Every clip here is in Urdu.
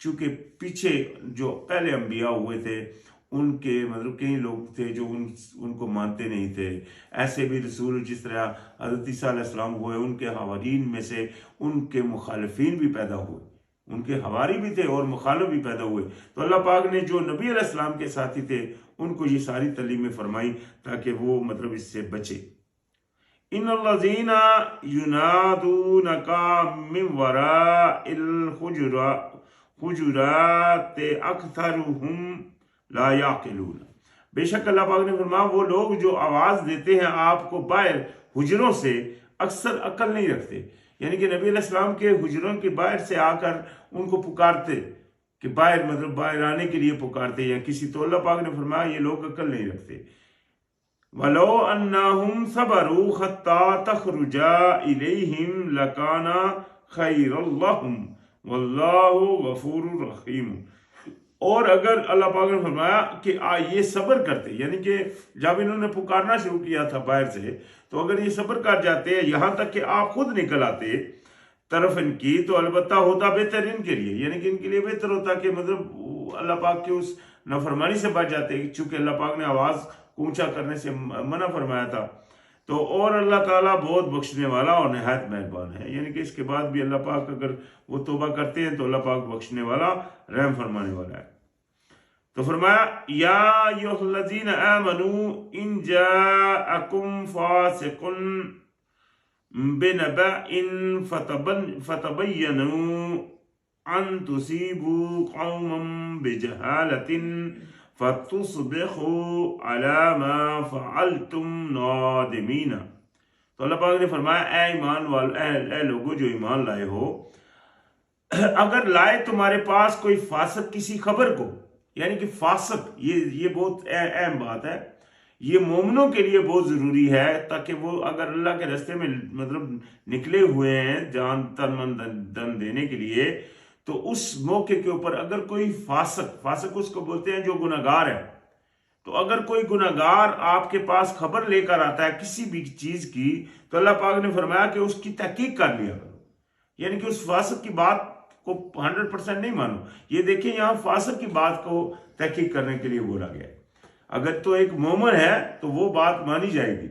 چونکہ پیچھے جو پہلے انبیاء ہوئے تھے ان کے مطلب کئی لوگ تھے جو ان کو مانتے نہیں تھے، ایسے بھی رسول جس طرح حضرت عیسیٰ علیہ السلام ہوئے، ان کے حوارین میں سے ان کے مخالفین بھی پیدا ہوئے، ان کے حواری بھی تھے اور مخالف بھی پیدا ہوئے۔ تو اللہ پاک نے جو نبی علیہ السلام کے ساتھی تھے ان کو یہ ساری تعلیمیں فرمائی تاکہ وہ مطلب اس سے بچے۔ ان الذین ینادونک من وراء الحجرات اکثرهم لا یعقلون، بے شک اللہ پاک نے فرمایا وہ لوگ جو آواز دیتے ہیں آپ کو باہر حجروں سے اکثر عقل نہیں رکھتے، یعنی کہ نبی علیہ السلام کے حجروں کے باہر سے آ کر ان کو پکارتے کہ باہر مطلب باہر آنے کے لیے پکارتے یا کسی، تو اللہ پاک نے فرمایا یہ لوگ عقل نہیں رکھتے۔ وَلَوْ أَنَّهُمْ صَبَرُوا حَتَّى تَخْرُجَ إِلَيْهِمْ لَكَانَ خَيْرًا لَهُمْ وَاللَّهُ غَفُورٌ رَحِيمٌ، اور اگر اللہ پاک نے فرمایا کہ یہ صبر کرتے، یعنی کہ جب انہوں نے پکارنا شروع کیا تھا باہر سے، تو اگر یہ صبر کر جاتے یہاں تک کہ آپ خود نکل آتے طرف ان کی، تو البتہ ہوتا بہتر ان کے لیے، یعنی کہ ان کے لیے بہتر ہوتا کہ مطلب اللہ پاک کے اس نافرمانی سے بچ جاتے، چونکہ اللہ پاک نے آواز اونچا کرنے سے منع فرمایا تھا۔ تو اور اللہ تعالیٰ بہت بخشنے والا اور نہایت مہربان ہے، یعنی کہ اس کے بعد بھی اللہ پاک اگر وہ توبہ کرتے ہیں تو اللہ پاک بخشنے والا رحم فرمانے والا ہے۔ تو فرمایا یا ایھا الذین آمنوا ان جاءکم فاسق بنبأ فتبینوا ان تصیبوا قوما بجہالۃ فَتُصْبِحُوا عَلَى مَا فَعَلْتُمْ نَادِمِينَ، تو اللہ پاک نے فرمایا اے ایمان اے لوگو جو ایمان لائے ہو، اگر لائے تمہارے پاس کوئی فاسق کسی خبر کو، یعنی کہ فاسق یہ بہت اہم بات ہے، یہ مومنوں کے لیے بہت ضروری ہے، تاکہ وہ اگر اللہ کے راستے میں مطلب نکلے ہوئے ہیں جان تن من دن دینے کے لیے، تو اس موقع کے اوپر اگر کوئی فاسق اس کو بولتے ہیں جو گناہگار ہے، تو اگر کوئی گناہگار آپ کے پاس خبر لے کر آتا ہے کسی بھی چیز کی، تو اللہ پاک نے فرمایا کہ اس کی تحقیق کر لیا کرو، یعنی کہ اس فاسق کی بات کو 100% نہیں مانو۔ یہ دیکھیں یہاں فاسق کی بات کو تحقیق کرنے کے لیے بولا گیا ہے۔ اگر تو ایک مومن ہے تو وہ بات مانی جائے گی،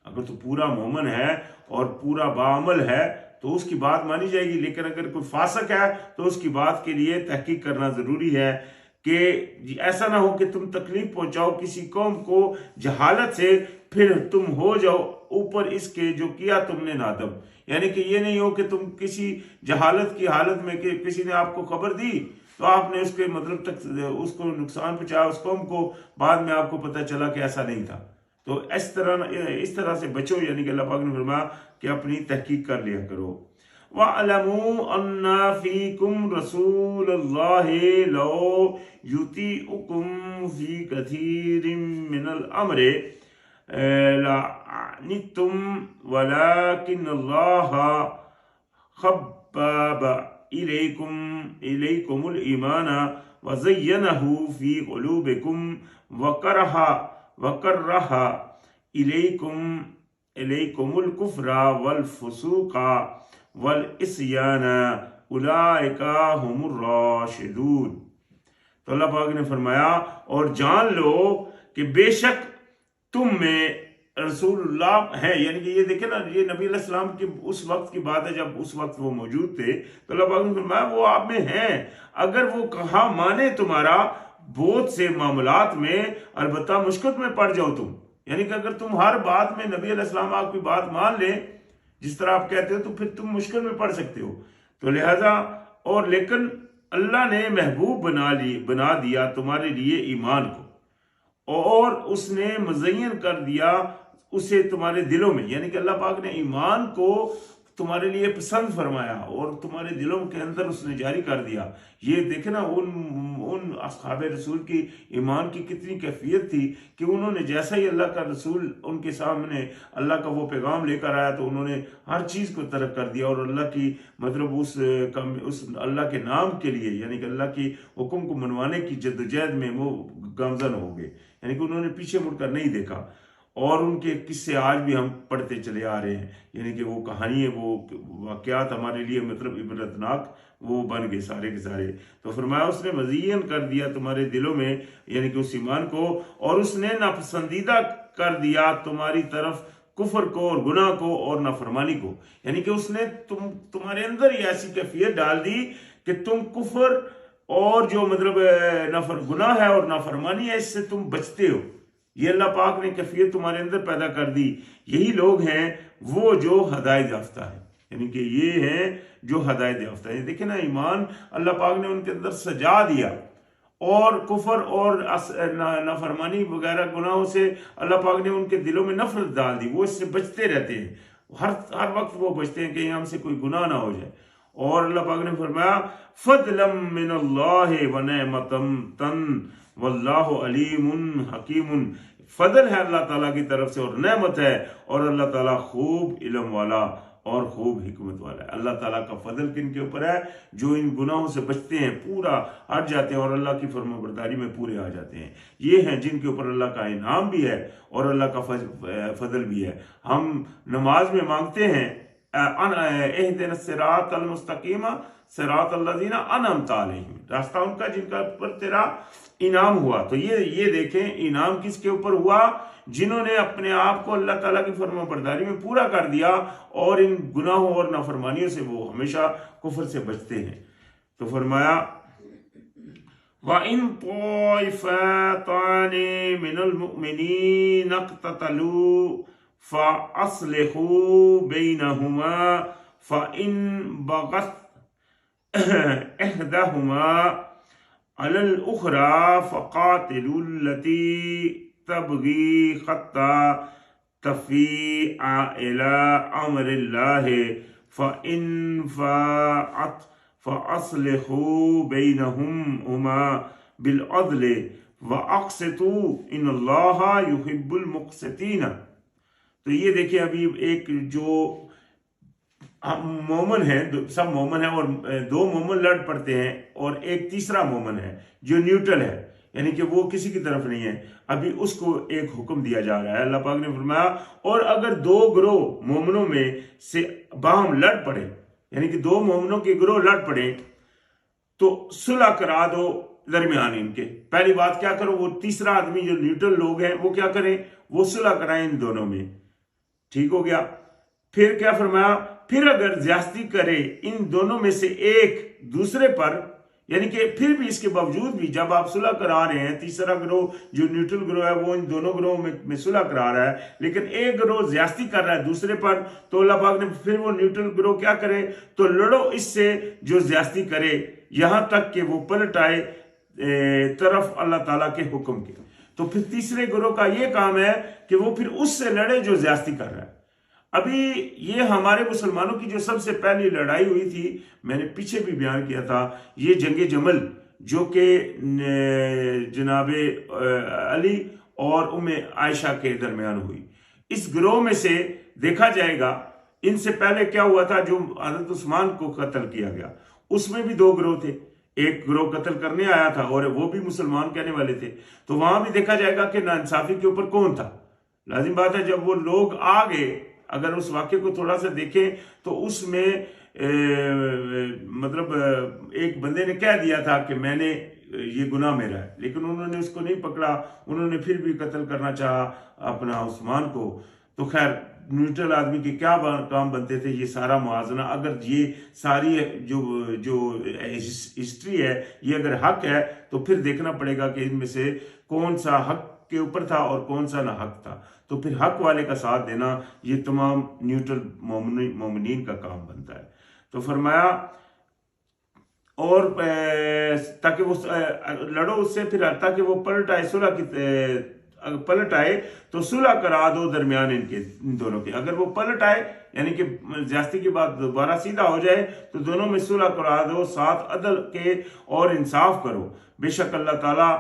اگر تو پورا مومن ہے اور پورا باعمل ہے تو اس کی بات مانی جائے گی، لیکن اگر کوئی فاسق ہے تو اس کی بات کے لیے تحقیق کرنا ضروری ہے کہ ایسا نہ ہو کہ تم تکلیف پہنچاؤ کسی قوم کو جہالت سے، پھر تم ہو جاؤ اوپر اس کے جو کیا تم نے نادم، یعنی کہ یہ نہیں ہو کہ تم کسی جہالت کی حالت میں کہ کسی نے آپ کو خبر دی تو آپ نے اس کے مطلب تک اس کو نقصان پہنچایا اس قوم کو، بعد میں آپ کو پتہ چلا کہ ایسا نہیں تھا۔ تو اس طرح سے بچو، یعنی کہ اللہ پاک نے فرمایا کہ اپنی تحقیق کر لیا کرو۔ وَاعْلَمُوا أَنَّ فِيكُمْ رَسُولَ اللَّهِ لَوْ يُطِيعُكُمْ فِي كَثِيرٍ مِّنَ الْأَمْرِ لَعَنِتُّمْ وَلَكِنَّ اللَّهَ حَبَّبَ إِلَيْكُمُ الْإِيمَانَ وَزَيَّنَهُ فِي قُلُوبِكُمْ وَكَرَّهَ إِلَيْكُمُ الْكُفْرَ وَالْفُسُوقَ وَالْعِصْيَانَ أُولَئِكَ هُمُ الرَّاشِدُونَ، تو اللہ پاک نے فرمایا اور جان لو کہ بے شک تم میں رسول اللہ ہے، یعنی کہ یہ دیکھیں نا، یہ نبی علیہ السلام کی اس وقت کی بات ہے جب اس وقت وہ موجود تھے، تو اللہ پاک نے فرمایا وہ آپ میں ہیں، اگر وہ کہا مانے تمہارا بہت سے معاملات میں، البتہ مشکل میں پڑ جاؤ تم، یعنی کہ اگر تم ہر بات میں نبی علیہ السلام آپ کی بات مان لیں جس طرح آپ کہتے ہو تو پھر تم مشکل میں پڑ سکتے ہو، تو لہذا اور لیکن اللہ نے محبوب بنا دیا تمہارے لیے ایمان کو، اور اس نے مزین کر دیا اسے تمہارے دلوں میں، یعنی کہ اللہ پاک نے ایمان کو تمہارے لیے پسند فرمایا اور تمہارے دلوں کے اندر اس نے جاری کر دیا۔ یہ دیکھیں نا ان اصحاب رسول کی ایمان کی کتنی کیفیت تھی کہ انہوں نے جیسا ہی اللہ کا رسول ان کے سامنے اللہ کا وہ پیغام لے کر آیا تو انہوں نے ہر چیز کو ترک کر دیا، اور اللہ کی مطلب اس اللہ کے نام کے لیے، یعنی کہ اللہ کی حکم کو منوانے کی جدوجہد میں وہ گامزن ہو گئے، یعنی کہ انہوں نے پیچھے مڑ کر نہیں دیکھا۔ اور ان کے قصے آج بھی ہم پڑھتے چلے آ رہے ہیں، یعنی کہ وہ کہانی ہے، وہ واقعات ہمارے لیے مطلب عبرتناک وہ بن گئے سارے کے سارے۔ تو فرمایا اس نے مزین کر دیا تمہارے دلوں میں، یعنی کہ اس ایمان کو، اور اس نے ناپسندیدہ کر دیا تمہاری طرف کفر کو اور گناہ کو اور نافرمانی کو، یعنی کہ اس نے تمہارے اندر ہی ایسی کیفیت ڈال دی کہ تم کفر اور جو مطلب گناہ ہے اور نافرمانی ہے اس سے تم بچتے ہو۔ یہ اللہ پاک نے کیفیت تمہارے اندر پیدا کر دی۔ یہی لوگ ہیں وہ جو ہدایت یافتہ ہیں، یعنی کہ یہ ہیں جو ہدایت یافتہ ہیں۔ دیکھیں نا، ایمان اللہ پاک نے ان کے اندر سجا دیا، اور کفر اور نافرمانی وغیرہ گناہوں سے اللہ پاک نے ان کے دلوں میں نفرت ڈال دی، وہ اس سے بچتے رہتے ہیں، ہر وقت وہ بچتے ہیں کہ ہم سے کوئی گناہ نہ ہو جائے۔ اور اللہ پاک نے فرمایا فضلا من اللہ ونعمتا واللہ علیم حکیم، فضل ہے اللہ تعالیٰ کی طرف سے اور نعمت ہے، اور اللہ تعالیٰ خوب علم والا اور خوب حکمت والا ہے۔ اللہ تعالیٰ کا فضل کن کے اوپر ہے؟ جو ان گناہوں سے بچتے ہیں، پورا ہٹ جاتے ہیں اور اللہ کی فرما برداری میں پورے آ جاتے ہیں۔ یہ ہیں جن کے اوپر اللہ کا انعام بھی ہے اور اللہ کا فضل بھی ہے۔ ہم نماز میں مانگتے ہیں اہدنا الصراط المستقیم صراط الذین انعمت علیہم، راستہ ان کا جن کا پر تیرا انعام ہوا۔ تو یہ دیکھیں انعام کس کے اوپر ہوا؟ جنہوں نے اپنے آپ کو اللہ تعالیٰ کی فرما برداری میں پورا کر دیا اور ان گناہوں اور نافرمانیوں سے وہ ہمیشہ کفر سے بچتے ہیں۔ تو فرمایا وَإِن طَائِفَتَانِ مِنَ الْمُؤْمِنِينَ اقْتَتَلُوا فَأَصْلِحُوا بَيْنَهُمَا فَإِن بَغَتْ إِحْدَاهُمَا عَلَى الْأُخْرَى فَقَاتِلُوا الَّتِي تبغي حتى تفيء إلى أمر الله فإن فاءت فأصلحوا بينهما بالعدل وأقسطوا إن الله يحب المقسطين۔ تو یہ دیکھیں ابھی ایک جو مومن ہے، سب مومن ہیں اور دو مومن لڑ پڑتے ہیں، اور ایک تیسرا مومن ہے جو نیوٹرل ہے، یعنی کہ وہ کسی کی طرف نہیں ہے۔ ابھی اس کو ایک حکم دیا جا رہا ہے۔ اللہ پاک نے فرمایا اور اگر دو گروہ مومنوں میں سے باہم لڑ پڑے، یعنی کہ دو مومنوں کے گروہ لڑ پڑے، تو صلح کرا دو درمیان ان کے۔ پہلی بات کیا کرو، وہ تیسرا آدمی جو نیوٹرل لوگ ہیں وہ کیا کریں، وہ صلح کرائیں ان دونوں میں۔ ٹھیک ہو گیا۔ پھر کیا فرمایا، پھر اگر زیادتی کرے ان دونوں میں سے ایک دوسرے پر، یعنی کہ پھر بھی اس کے باوجود بھی جب آپ صلح کرا رہے ہیں، تیسرا گروہ جو نیوٹرل گروہ ہے وہ ان دونوں گروہوں میں صلح کرا رہا ہے، لیکن ایک گروہ زیادتی کر رہا ہے دوسرے پر، تو اللہ پاک نے پھر وہ نیوٹرل گروہ کیا کرے، تو لڑو اس سے جو زیادتی کرے، یہاں تک کہ وہ پلٹ آئے طرف اللہ تعالیٰ کے حکم کے۔ تو پھر تیسرے گروہ کا یہ کام ہے کہ وہ پھر اس سے لڑے جو زیادتی کر رہا ہے۔ ابھی یہ ہمارے مسلمانوں کی جو سب سے پہلی لڑائی ہوئی تھی، میں نے پیچھے بھی بیان کیا تھا، یہ جنگ جمل، جو کہ جناب علی اور ام عائشہ کے درمیان ہوئی۔ اس گروہ میں سے دیکھا جائے گا، ان سے پہلے کیا ہوا تھا، جو حضرت عثمان کو قتل کیا گیا، اس میں بھی دو گروہ تھے۔ ایک گروہ قتل کرنے آیا تھا اور وہ بھی مسلمان کہنے والے تھے، تو وہاں بھی دیکھا جائے گا کہ ناانصافی کے اوپر کون تھا۔ لازم بات ہے جب وہ لوگ آ گئے، اگر اس واقعے کو تھوڑا سا دیکھیں تو اس میں مطلب ایک بندے نے کہہ دیا تھا کہ میں نے یہ گناہ میرا ہے، لیکن انہوں نے اس کو نہیں پکڑا، انہوں نے پھر بھی قتل کرنا چاہا اپنا عثمان کو۔ تو خیر نیوٹرل آدمی کے کیا کام بنتے تھے، یہ سارا موازنہ، اگر یہ ساری جو ہسٹری ہے یہ اگر حق ہے تو پھر دیکھنا پڑے گا کہ ان میں سے کون سا حق کے اوپر تھا اور کون سا نہ حق تھا، تو پھر حق والے کا ساتھ دینا یہ تمام نیوٹرل مومنین کا کام بنتا ہے۔ تو فرمایا اور تاکہ وہ لڑو اس سے، پھر تاکہ وہ پلٹ آئے تو صلح کرا دو درمیان ان دونوں کے۔ اگر وہ پلٹ آئے یعنی کہ زیادتی کی بات دوبارہ سیدھا ہو جائے تو دونوں میں صلح کرا دو، ساتھ عدل کے اور انصاف کرو، بے شک اللہ تعالیٰ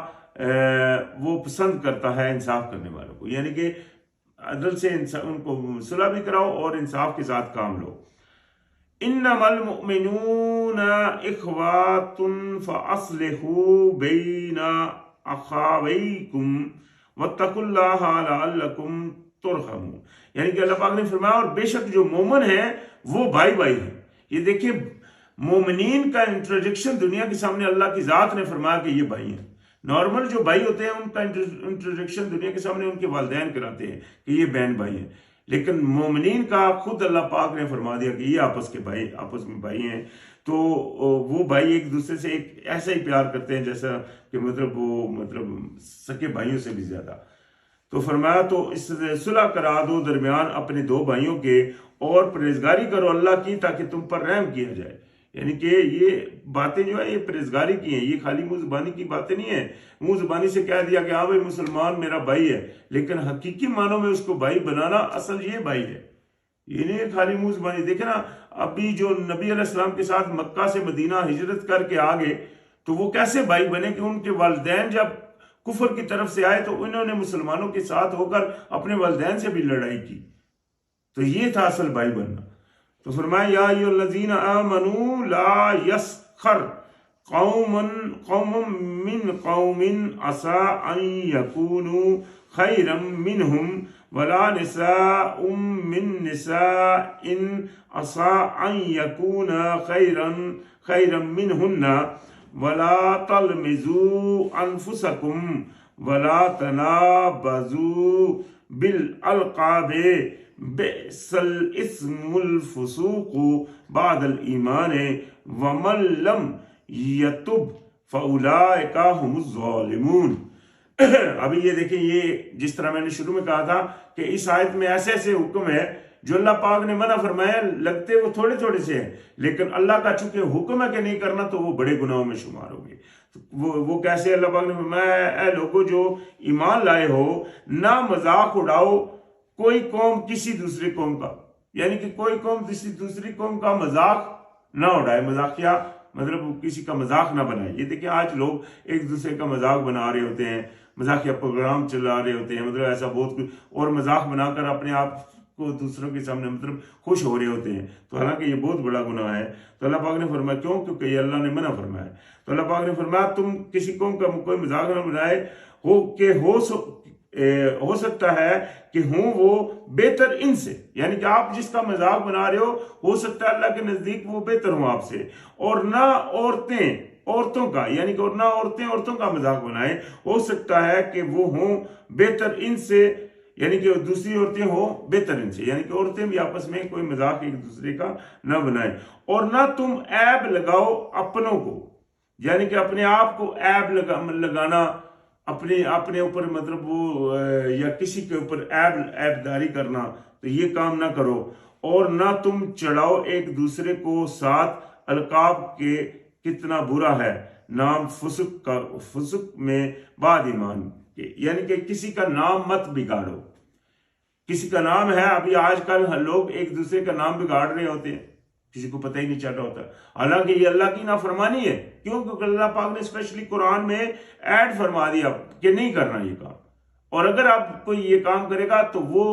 وہ پسند کرتا ہے انصاف کرنے والوں کو، یعنی کہ عدل سے ان کو صلح بھی کراؤ اور انصاف کے ساتھ کام لو۔ انما المؤمنون اخوات فاصلحوا بین اخویکم واتقوا اللہ لعلکم ترحمون، یعنی کہ اللہ پاک نے فرمایا اور بے شک جو مومن ہیں وہ بھائی بھائی ہیں۔ یہ دیکھیں مومنین کا انٹروڈکشن دنیا کے سامنے اللہ کی ذات نے فرمایا کہ یہ بھائی ہیں۔ نارمل جو بھائی ہوتے ہیں ان کا انٹروڈکشن دنیا کے سامنے ان کے والدین کراتے ہیں کہ یہ بہن بھائی ہیں، لیکن مومنین کا خود اللہ پاک نے فرما دیا کہ یہ آپس میں بھائی ہیں۔ تو وہ بھائی ایک دوسرے سے ایک ایسا ہی پیار کرتے ہیں جیسا کہ وہ سکے بھائیوں سے بھی زیادہ۔ تو فرمایا تو اس سے صلح کرا دو درمیان اپنے دو بھائیوں کے، اور پرہیزگاری کرو اللہ کی تاکہ تم پر رحم کیا جائے۔ یعنی کہ یہ باتیں جو ہے یہ پرہیزگاری کی ہیں، یہ خالی منہ زبانی کی باتیں نہیں ہیں۔ منہ زبانی سے کہہ دیا کہ ہاں بھائی مسلمان میرا بھائی ہے، لیکن حقیقی معنوں میں اس کو بھائی بنانا، اصل یہ بھائی ہے، یہ نہیں خالی منہ زبانی۔ دیکھیں نا ابھی جو نبی علیہ السلام کے ساتھ مکہ سے مدینہ ہجرت کر کے آگے تو وہ کیسے بھائی بنے کہ ان کے والدین جب کفر کی طرف سے آئے تو انہوں نے مسلمانوں کے ساتھ ہو کر اپنے والدین سے بھی لڑائی کی۔ تو یہ تھا اصل بھائی بننا۔ تو فرمایا یا ایھا الذین آمنوا لا یسخر قوم من قوم عسى ان يكونوا خيرا منهم ولا نساء من نساء عسى ان يكون خيرا منهن ولا تلمزوا انفسكم ولا تنابزوا بالالقاب بئس الاسم الفسوق بعد الایمان ومن لم یتب فاولئک هم الظالمون۔ ابھی یہ دیکھیں، یہ جس طرح میں نے شروع میں کہا تھا کہ اس آیت میں ایسے ایسے حکم ہے جو اللہ پاک نے منع فرمایا، لگتے وہ تھوڑے تھوڑے سے ہیں، لیکن اللہ کا چونکہ حکم ہے کہ نہیں کرنا تو وہ بڑے گناہوں میں شمار ہوں گے۔ وہ کیسے؟ اللہ پاک نے فرمایا اے لوگوں جو ایمان لائے ہو، نہ مذاق اڑاؤ کوئی قوم کسی دوسری قوم کا، یعنی کہ کوئی قوم کسی دوسری قوم کا مذاق نہ اڑائے۔ مذاقیہ کسی کا مذاق نہ بنائے۔ یہ دیکھیں آج لوگ ایک دوسرے کا مذاق بنا رہے ہوتے ہیں، مذاقیہ پروگرام چلا رہے ہوتے ہیں، ایسا بہت کچھ، اور مذاق بنا کر اپنے آپ کو دوسروں کے سامنے خوش ہو رہے ہوتے ہیں، تو حالانکہ یہ بہت بڑا گناہ ہے۔ تو اللہ پاک نے فرمایا کیوں؟ کیونکہ یہ اللہ نے منع فرمایا۔ تو اللہ پاک نے فرمایا تم کسی قوم کا کوئی مذاق نہ بنائے، ہو سکتا ہے کہ ہوں وہ بہتر ان سے، یعنی کہ آپ جس کا مذاق بنا رہے ہو سکتا ہے اللہ کے نزدیک وہ بہتر ہوں آپ سے، اور نہ عورتوں کا، یعنی کہ نہ عورتوں کا مذاق بنائیں، ہو سکتا ہے کہ وہ ہوں بہتر ان سے، یعنی کہ دوسری عورتیں ہوں بہتر ان سے، یعنی کہ عورتیں بھی آپس میں کوئی مذاق ایک دوسرے کا نہ بنائیں۔ اور نہ تم عیب لگاؤ اپنوں کو، یعنی کہ اپنے آپ کو عیب لگانا، اپنے اوپر وہ یا کسی کے اوپر عیب داری کرنا، تو یہ کام نہ کرو۔ اور نہ تم چڑھاؤ ایک دوسرے کو ساتھ القاب کے، کتنا برا ہے نام فسق میں بعد ایمان کے، یعنی کہ کسی کا نام مت بگاڑو۔ کسی کا نام ہے، ابھی آج کل لوگ ایک دوسرے کا نام بگاڑ رہے ہوتے ہیں، کسی کو پتہ ہی نہیں چل رہا ہوتا، حالانکہ یہ اللہ کی نافرمانی ہے۔ کیوں؟ کیونکہ اللہ پاک نے اسپیشلی قرآن میں ایڈ فرما دیا کہ نہیں کرنا یہ کام، اور اگر آپ کوئی یہ کام کرے گا تو وہ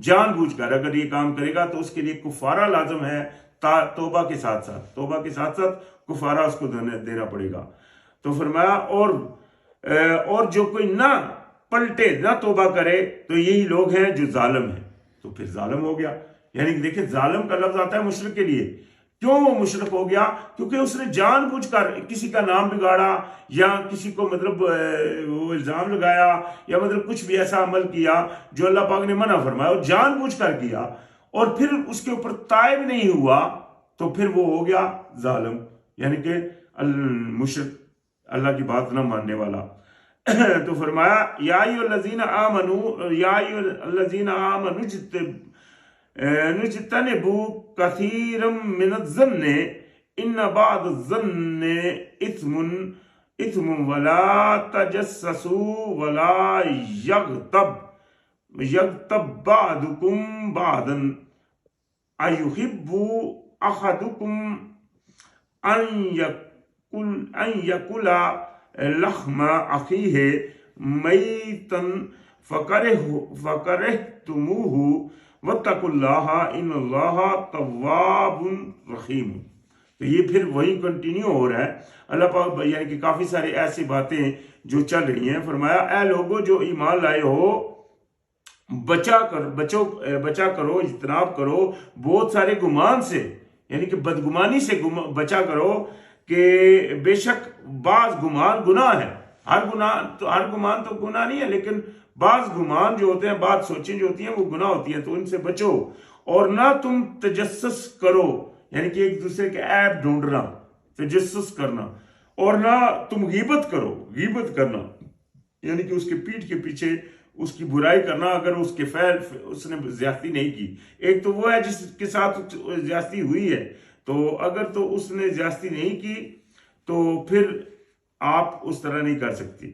جان بوجھ کر اگر یہ کام کرے گا تو اس کے لیے کفارہ لازم ہے، توبہ کے ساتھ ساتھ کفارہ اس کو دینا پڑے گا۔ تو فرمایا اور جو کوئی نہ پلٹے، نہ توبہ کرے، تو یہی لوگ ہیں جو ظالم ہیں۔ تو پھر ظالم ہو گیا، یعنی کہ دیکھیں ظالم کا لفظ آتا ہے مشرک کے لیے۔ کیوں وہ مشرک ہو گیا؟ کیونکہ اس نے جان بوجھ کر کسی کا نام بگاڑا، یا کسی کو وہ الزام لگایا، یا کچھ بھی ایسا عمل کیا جو اللہ پاک نے منع فرمایا، اور جان بوجھ کر کیا، اور پھر اس کے اوپر تائب نہیں ہوا، تو پھر وہ ہو گیا ظالم، یعنی کہ مشرک، اللہ کی بات نہ ماننے والا۔ تو فرمایا یا ایھا الذین آمنوا اجتنبوا کثیرا من الظن ان بعض الظن اثم ولا تجسسوا ولا یغتب بعضکم بعضا ایحب احدکم ان یاکل لحم اخیہ میتا فکرہتموہ واتقوا اللہ ان اللہ تواب رحیم۔ تو یہ پھر وہی کنٹینیو ہو رہا ہے. اللہ پاک یعنی کہ کافی ساری ایسی باتیں جو چل رہی ہیں. فرمایا اے لوگوں جو ایمان لائے ہو بچا کرو, اجتناب کرو بہت سارے گمان سے, یعنی کہ بدگمانی سے بچا کرو کہ بے شک بعض گمان گناہ ہے. ہر گمان تو گناہ نہیں ہے, لیکن بعض گمان جو ہوتے ہیں, بعض سوچیں جو ہوتی ہیں وہ گناہ ہوتی ہیں, تو ان سے بچو. اور نہ تم تجسس کرو, یعنی کہ ایک دوسرے کے عیب ڈھونڈنا, تجسس کرنا. اور نہ تم غیبت کرو, غیبت کرنا یعنی کہ اس کے پیٹھ کے پیچھے اس کی برائی کرنا اگر اس کے فعل اس نے زیادتی نہیں کی. ایک تو وہ ہے جس کے ساتھ زیادتی ہوئی ہے, تو اگر تو اس نے زیادتی نہیں کی تو پھر آپ اس طرح نہیں کر سکتی.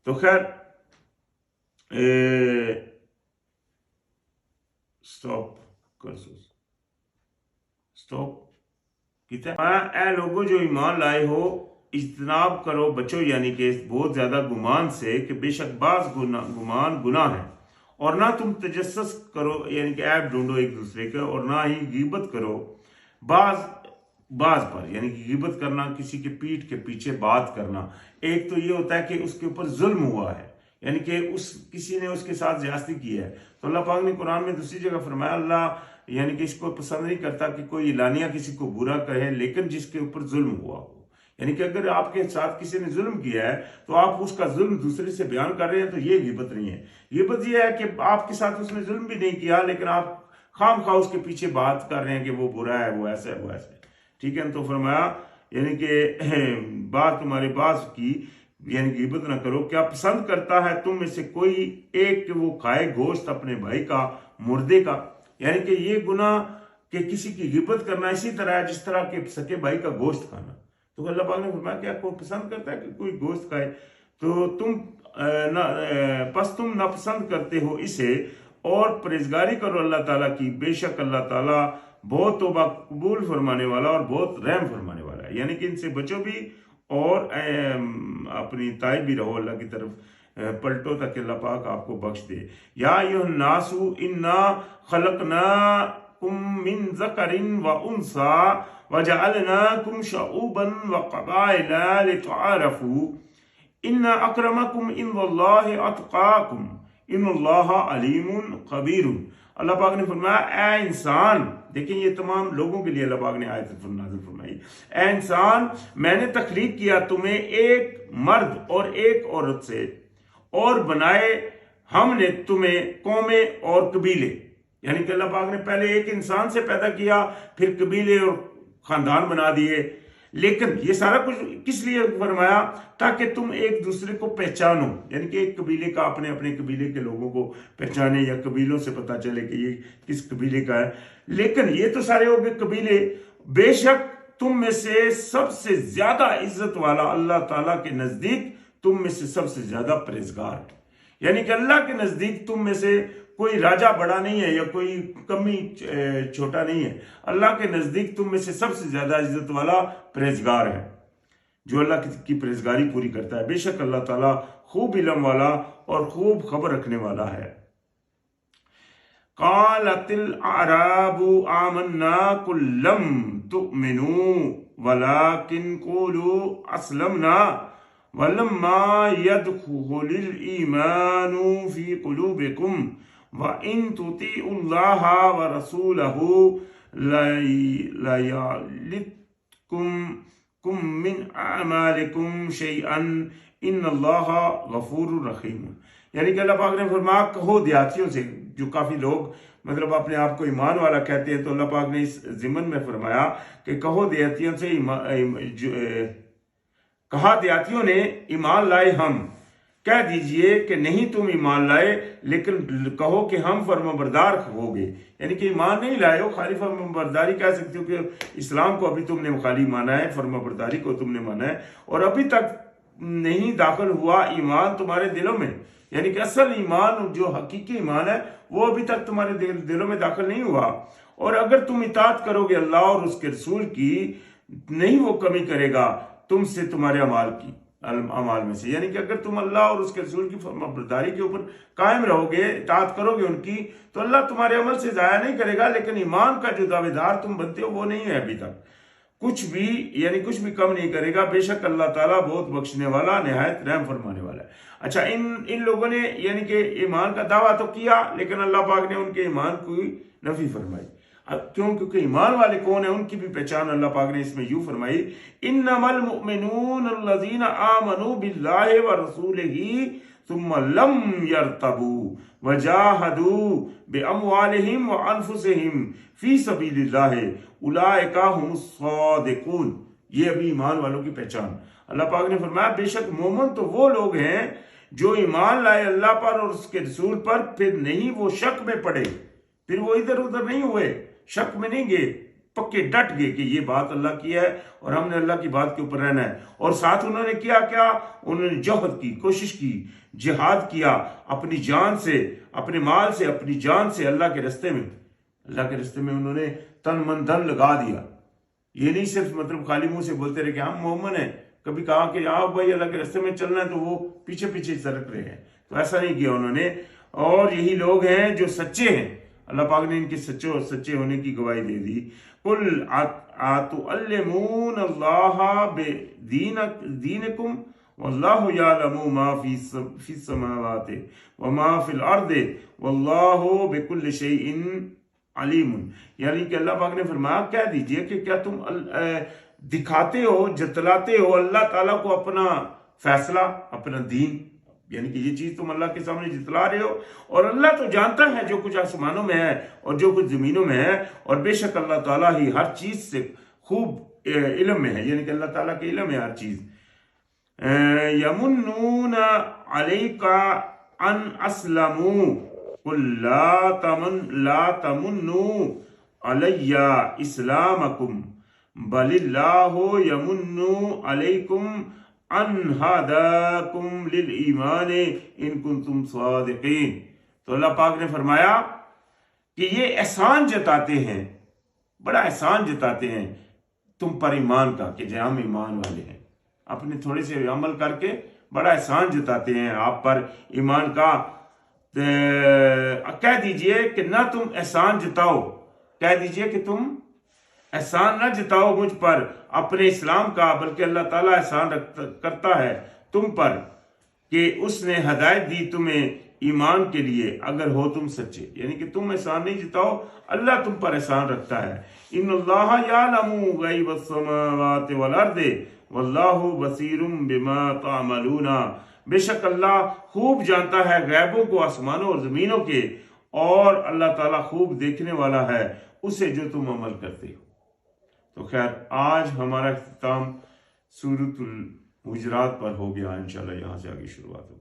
تو خیر اے لوگوں جو ایمان لائے ہو اجتناب کرو, بچو یعنی کہ بہت زیادہ گمان سے کہ بے شک بعض گمان گناہ ہے. اور نہ تم تجسس کرو یعنی کہ عیب ڈھونڈو ایک دوسرے کا, اور نہ ہی غیبت کرو بعض پر, یعنی کہ غیبت کرنا کسی کے پیٹھ کے پیچھے بات کرنا. ایک تو یہ ہوتا ہے کہ اس کے اوپر ظلم ہوا ہے, یعنی کہ کسی نے اس کے ساتھ زیادتی کی ہے. تو اللہ پاک نے قرآن میں دوسری جگہ فرمایا اللہ یعنی کہ اس کو پسند نہیں کرتا کہ کوئی اعلانیہ کسی کو برا کہے لیکن جس کے اوپر ظلم ہوا ہو. یعنی کہ اگر آپ کے ساتھ کسی نے ظلم کیا ہے تو آپ اس کا ظلم دوسرے سے بیان کر رہے ہیں, تو یہ غیبت نہیں ہے. غیبت یہ ہے کہ آپ کے ساتھ اس نے ظلم بھی نہیں کیا لیکن آپ خام خواہ اس کے پیچھے بات کر رہے ہیں کہ وہ برا ہے, وہ ایسا ہے, وہ ایسا ہے. ٹھیک ہے, تو فرمایا یعنی کہ بات تمہارے باز کی یعنی غیبت نہ کرو. کیا پسند کرتا ہے تم میں سے کوئی ایک کہ وہ کھائے گوشت اپنے بھائی کا مردے کا, یعنی کہ یہ گناہ کہ کسی کی غیبت کرنا اسی طرح ہے جس طرح کہ سکے بھائی کا گوشت کھانا. تو اللہ پاک نے فرمایا کیا کوئی پسند کرتا ہے کہ کوئی گوشت کھائے, تو تم ناپسند کرتے ہو اسے, اور پرہیزگاری کرو اللہ تعالیٰ کی, بے شک اللہ تعالیٰ بہت توبہ قبول فرمانے والا اور بہت رحم فرمانے والا ہے. یعنی کہ ان سے بچو بھی اور اپنی تائب بھی رہو, اللہ کی طرف پلٹو تاکہ اللہ پاک آپ کو بخش دے. یا ایھا الناس انا خلقناکم من ذکر و انثی وجعلناکم شعوبا وقبائل لتعارفوا ان اکرمکم عند اللہ اتقاکم ان اللہ علیم خبیر. اللہ پاک نے فرمایا اے انسان, دیکھیں یہ تمام لوگوں کے لیے اللہ پاک نے آیت نازل فرمائی, اے انسان میں نے تخلیق کیا تمہیں ایک مرد اور ایک عورت سے, اور بنائے ہم نے تمہیں قومیں اور قبیلے. یعنی کہ اللہ پاک نے پہلے ایک انسان سے پیدا کیا, پھر قبیلے اور خاندان بنا دیے. لیکن یہ سارا کچھ کس لیے فرمایا؟ تاکہ تم ایک دوسرے کو پہچانو, یعنی کہ ایک قبیلے کا اپنے قبیلے کے لوگوں کو پہچانے, یا قبیلوں سے پتہ چلے کہ یہ کس قبیلے کا ہے. لیکن یہ تو سارے ہو گئے قبیلے. بے شک تم میں سے سب سے زیادہ عزت والا اللہ تعالیٰ کے نزدیک تم میں سے سب سے زیادہ پرہیزگار ہے. یعنی کہ اللہ کے نزدیک تم میں سے کوئی راجہ بڑا نہیں ہے یا کوئی کمی چھوٹا نہیں ہے. اللہ کے نزدیک تم میں سے سب سے زیادہ عزت والا پرہیزگار ہے جو اللہ کی پرہیزگاری پوری کرتا ہے. بے شک اللہ تعالیٰ خوب علم والا اور خوب خبر رکھنے والا ہے. قالت الاعراب آمنا قل لم تؤمنوا ولكن قولوا اسلمنا ولما يدخل الايمان في قلوبكم وَإِن تُطِيعُوا اللَّهَ وَرَسُولَهُ لَا يَلِتْكُم مِّنْ أَعْمَالِكُمْ شَيْئًا إِنَّ اللَّهَ غَفُورٌ رَحِيمٌ. یعنی کہ اللہ پاک نے فرمایا کہو دیہاتیوں سے, جو کافی لوگ مطلب اپنے آپ کو ایمان والا کہتے ہیں, تو اللہ پاک نے اس ضمن میں فرمایا کہ کہو دیہاتیوں سے, کہا دیہاتیوں نے ایمان لائے ہم, کہہ دیجئے کہ نہیں تم ایمان لائے لیکن کہو کہ ہم فرمانبردار ہو گے. یعنی کہ ایمان نہیں لائے ہو, خالی فرمانبرداری کہہ سکتے ہو کہ اسلام کو ابھی تم نے خالی مانا ہے, فرمانبرداری کو تم نے مانا ہے, اور ابھی تک نہیں داخل ہوا ایمان تمہارے دلوں میں. یعنی کہ اصل ایمان جو حقیقی ایمان ہے وہ ابھی تک تمہارے دلوں میں داخل نہیں ہوا. اور اگر تم اطاعت کرو گے اللہ اور اس کے رسول کی, نہیں وہ کمی کرے گا تم سے تمہارے اعمال میں سے. یعنی کہ اگر تم اللہ اور اس کے رسول کی فرمانبرداری کے اوپر قائم رہو گے, اطاعت کرو گے ان کی, تو اللہ تمہارے عمل سے ضائع نہیں کرے گا. لیکن ایمان کا جو دعوے دار تم بنتے ہو وہ نہیں ہے ابھی تک. کچھ بھی یعنی کچھ بھی کم نہیں کرے گا، بے شک اللہ تعالیٰ بہت بخشنے والا نہایت رحم فرمانے والا ہے۔ اچھا، ان لوگوں نے یعنی کہ ایمان کا دعویٰ تو کیا، لیکن اللہ پاک نے ان کے ایمان کو نفی فرمائی۔ کیونکہ ایمان والے کون ہیں، ان کی بھی پہچان اللہ پاک نے اس میں یوں فرمائی، انما المؤمنون الذین آمنوا باللہ ورسولہ ثم لم يرتبوا وجاہدوا باموالہم وانفسہم فی سبیل اللہ اولئک هم الصادقون۔ یہ ابھی ایمان والوں کی پہچان۔ اللہ پاک نے فرمایا بے شک مومن تو وہ لوگ ہیں جو ایمان لائے اللہ پر اور اس کے رسول پر، پھر نہیں وہ شک میں پڑے، پھر وہ ادھر ادھر نہیں ہوئے، شک میں نہیں گئے، پکے ڈٹ گئے کہ یہ بات اللہ کی ہے اور ہم نے اللہ کی بات کے اوپر رہنا ہے۔ اور ساتھ انہوں نے کیا، انہوں نے جہد کی، کوشش کی، جہاد کیا، اپنی جان سے، اپنے مال سے، اپنی جان سے اللہ کے رستے میں، انہوں نے تن من دھن لگا دیا۔ یہ نہیں صرف مطلب خالی منہ سے بولتے رہے کہ ہم مومن ہیں، کبھی کہا کہ آؤ بھائی اللہ کے رستے میں چلنا ہے تو وہ پیچھے پیچھے سرک رہے ہیں، تو ایسا نہیں کیا انہوں نے۔ اور یہی لوگ ہیں جو سچے ہیں، اللہ پاک نے ان کے سچے ہونے کی گواہی دے دی۔ قل اتعلمون اللہ بدینکم واللہ یعلم ما فی السماوات وما فی الارض واللہ بکل شیء علیم۔ یعنی کہ اللہ پاک نے فرمایا کہہ دیجئے کہ کیا تم دکھاتے ہو، جتلاتے ہو اللہ تعالیٰ کو اپنا فیصلہ، اپنا دین، یعنی کہ یہ چیز تم اللہ کے سامنے جتلا رہے ہو، اور اللہ تو جانتا ہے جو کچھ آسمانوں میں ہے اور جو کچھ زمینوں میں ہے، اور بے شک اللہ تعالیٰ ہی ہر چیز سے خوب علم میں ہے، یعنی کہ اللہ تعالیٰ کے علم ہے ہر چیز۔ یمنون علیک ان اسلموا قل لا تمنوا علی اسلامکم بل اللہ یمن علیکم ان ہداکم للایمان ان کنتم صادقین۔ تو اللہ پاک نے فرمایا کہ یہ احسان جتاتے ہیں، بڑا احسان جتاتے ہیں تم پر ایمان کا، کہ ہم ایمان والے ہیں، اپنے تھوڑے سے عمل کر کے بڑا احسان جتاتے ہیں آپ پر ایمان کا۔ کہہ دیجئے کہ نہ تم احسان جتاؤ، کہہ دیجئے کہ تم احسان نہ جتاؤ مجھ پر اپنے اسلام کا، بلکہ اللہ تعالیٰ احسان کرتا ہے تم پر کہ اس نے ہدایت دی تمہیں ایمان کے لیے اگر ہو تم سچے، یعنی کہ تم احسان نہیں جتاؤ، اللہ تم پر احسان رکھتا ہے۔ ان اللہ یعلم غیب السماوات والارض واللہ بصیر بما تعملون۔ بے شک اللہ خوب جانتا ہے غیبوں کو آسمانوں اور زمینوں کے، اور اللہ تعالیٰ خوب دیکھنے والا ہے اسے جو تم عمل کرتے ہو۔ تو خیر، آج ہمارا اختتام سورۃ الحجرات پر ہو گیا، انشاءاللہ یہاں سے آگے شروعات ہوگی۔